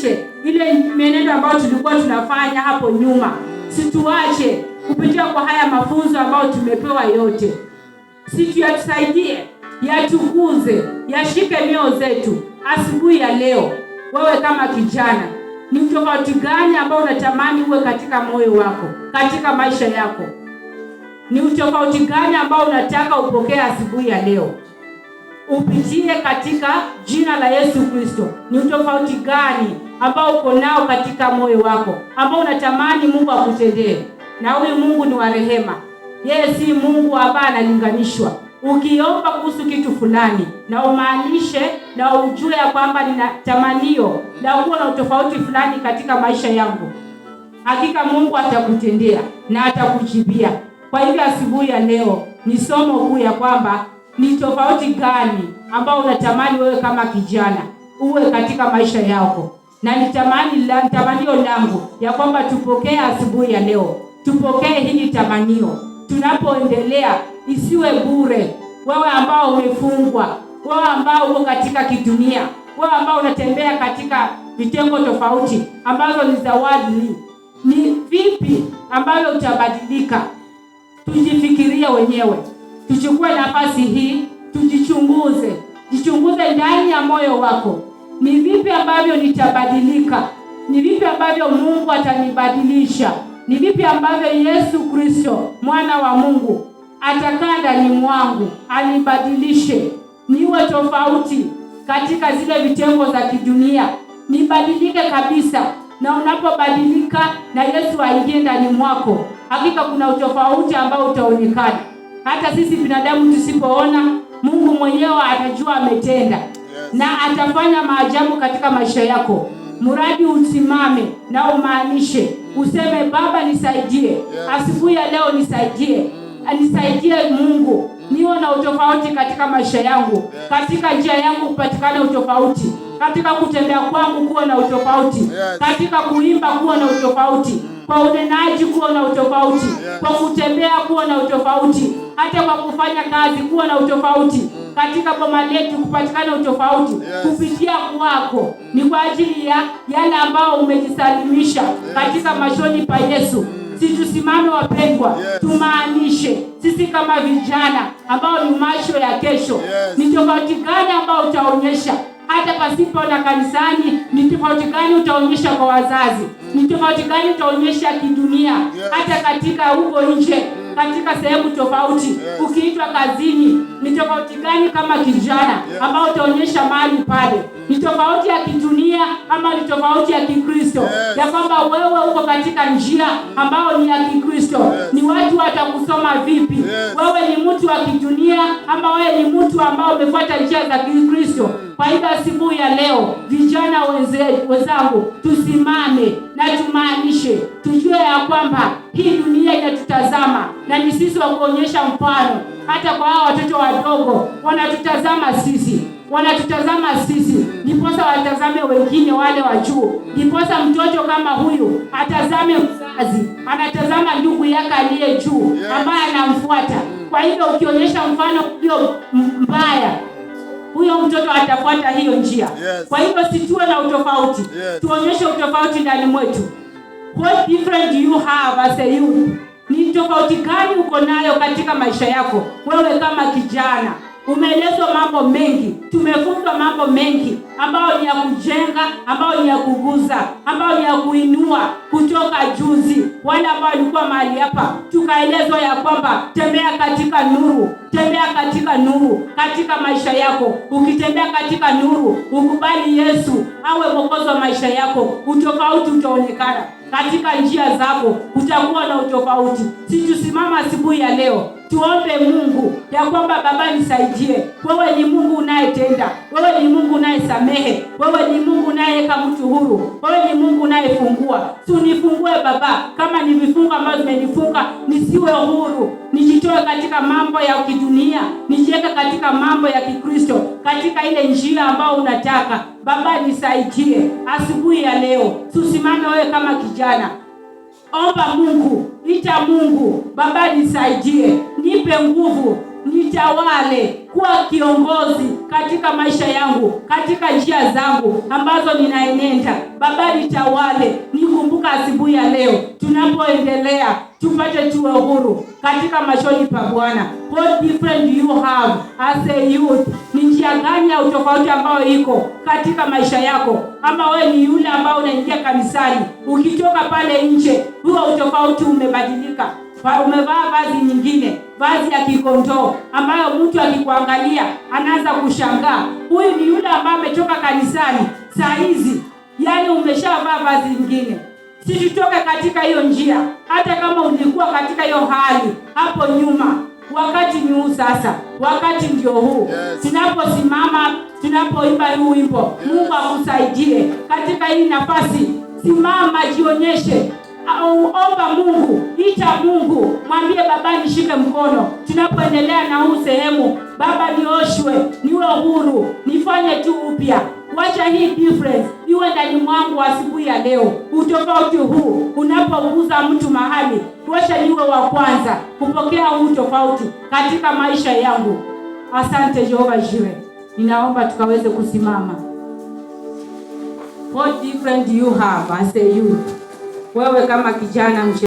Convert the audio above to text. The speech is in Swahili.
tusiache ile menendo ambayo tulikuwa tunafanya hapo nyuma. Situache kupitia kwa haya mafunzo ambayo tumepewa yote. Yatusaidie, yatukuze, yashike mioyo zetu. Asubuhi ya leo, wewe kama kijana, ni utofauti gani ambao unatamani uwe katika moyo wako, katika maisha yako? Ni utofauti gani ambao unataka upokee asubuhi ya leo? Upitie katika jina la Yesu Kristo. Ni utofauti gani ambao uko nao katika moyo wako, ambao unatamani Mungu akutendee? Na huyu Mungu ni wa rehema. Yeye si Mungu ambaye analinganishwa. Ukiomba kuhusu kitu fulani na umaanishe na ujue ya kwamba nina tamanio na uko na utofauti fulani katika maisha yangu, hakika Mungu atakutendea na atakujibia. Kwa hivyo asubuhi ya leo ni somo kuu ya kwamba ni tofauti gani ambao unatamani wewe kama kijana uwe katika maisha yako. Na tamanio langu ya kwamba tupokee asubuhi ya leo, tupokee hili tamanio. Tunapoendelea isiwe bure. Wewe ambao umefungwa, wewe ambao uko katika kidunia, wewe ambao unatembea katika vitengo tofauti ambazo ni zawadi, ni vipi ambavyo utabadilika? Tujifikirie wenyewe. Tuchukue nafasi hii, tujichunguze. Jichunguze ndani ya moyo wako. Ni vipi ambavyo nitabadilika? Ni vipi ambavyo Mungu atanibadilisha? Ni vipi ambavyo Yesu Kristo, mwana wa Mungu, atakaa ndani mwangu, anibadilishe, niwe tofauti katika zile vitengo za kidunia, nibadilike kabisa. Na unapobadilika na Yesu aingie ndani mwako, hakika kuna utofauti ambao utaonekana. Hata sisi binadamu tusipoona, Mungu mwenyewe atajua ametenda. Na atafanya maajabu katika maisha yako. Muradi usimame na umaanishe, useme Baba nisaidie. Asubuhi ya leo nisaidie. Nisaidie Mungu, niwe na utofauti katika maisha yangu. Katika njia yangu kupatikana utofauti. Katika kutembea kwangu kuwa na utofauti. Katika kuimba kuwa na utofauti. Kwa unenaji kuwa na utofauti. Kwa kutembea kuwa na utofauti. Hata kwa kufanya kazi kuwa na utofauti. Katika boma letu kupatikana utofauti. Kupitia kwako ni kwa ajili ya yale ambao umejisalimisha katika machoni pa Yesu. Tusimame wapendwa, tumaanishe sisi kama vijana ambao ni macho ya kesho. Ni tofauti gani ambao utaonyesha hata pasipo na kanisani? Ni tofauti gani utaonyesha kwa wazazi? Ni tofauti gani utaonyesha kidunia? Hata katika huko nje, katika sehemu tofauti, ukiitwa kazini, ni tofauti gani kama kijana ambao utaonyesha mahali pale? Ni tofauti ya kidunia ama ni tofauti ya Kikristo? Ya kwamba wewe uko katika njia ambao ni ya Kikristo. Ni watu watakusoma vipi? Wewe ni mtu wa kidunia ama wewe ni mtu ambao umefuata njia za Kikristo? Kwa hivyo asubuhi ya leo, vijana wenzangu, tusimame na tumaanishe, tujue ya kwamba hii dunia inatutazama na ni sisi wa kuonyesha mfano. Hata kwa hao watoto wadogo wanatutazama sisi. Niposa watazame wengine wale wa juu. Niposa mtoto kama huyu atazame mzazi, anatazama ndugu yake aliye juu ambaye anamfuata. Kwa hivyo ukionyesha mfano ulio mbaya, huyo mtoto atafuata hiyo njia. Kwa hivyo situwe na utofauti. Tuonyeshe utofauti ndani mwetu. What difference do you have as a youth? Ni tofauti gani uko nayo katika maisha yako? Wewe kama kijana, umeelezwa mambo mengi, tumefunzwa mambo mengi ambao ni ya kujenga, ambao ni ya kuguza, ambao ni ya kuinua kutoka juzi. Wale ambao walikuwa mahali hapa, tukaelezwa ya kwamba tembea katika nuru, tembea katika nuru katika maisha yako. Ukitembea katika nuru, ukubali Yesu awe mwokozi wa maisha yako, utofauti utaonekana. Katika njia zako utakuwa na utofauti. Tusimama asubuhi ya leo, tuombe Mungu ya kwamba Baba nisaidie. Wewe ni Mungu unayetenda, wewe ni Mungu unayesamehe, wewe ni Mungu unayeweka mtu huru, wewe ni Mungu unayefungua. Tunifungue Baba, kama ni vifungo ambavyo zimenifunga nisiwe huru, nijitoe katika mambo ya kidunia, nijiweke katika mambo ya Kikristo, katika ile njia ambayo unataka. Baba nisaidie asubuhi ya leo. Tusimame wewe kama kijana, omba Mungu, ita Mungu, Baba nisaidie, nipe nguvu, nitawale kuwa kiongozi katika maisha yangu, katika njia zangu ambazo ninaenenda. Baba, nitawale. Nikumbuka asubuhi ya leo tunapoendelea, tupate tuwe huru katika machoni pa Bwana. What different do you have as a youth? Ni njia gani ya utofauti ambayo iko katika maisha yako? Ama wewe ni yule ambao unaingia kanisani, ukitoka pale nje huo utofauti umebadilika. Umevaa vazi nyingine, vazi ya kikondoo ambayo mtu akikuangalia anaanza kushangaa. Huyu ni yule ambaye ametoka kanisani saa hizi, yaani umeshavaa vazi nyingine. Situtoke katika hiyo njia. Hata kama ulikuwa katika hiyo hali hapo nyuma, wakati ni huu sasa. Wakati ndio huu. Tunaposimama, tunapoimba huu wimbo, Mungu akusaidie katika hii nafasi. Simama, jionyeshe. Omba Mungu, ita Mungu, mwambie Baba nishike mkono. Tunapoendelea na huu sehemu, Baba nioshwe, niwe huru, nifanye tu upya. Wacha hii difference iwe ndani mwangu asubuhi ya leo. Utofauti huu unapoguza mtu mahali, wacha niwe wa kwanza kupokea huu tofauti katika maisha yangu. Asante Jehova Jireh. Ninaomba tukaweze kusimama. What different do you have as a youth? Wewe kama kijana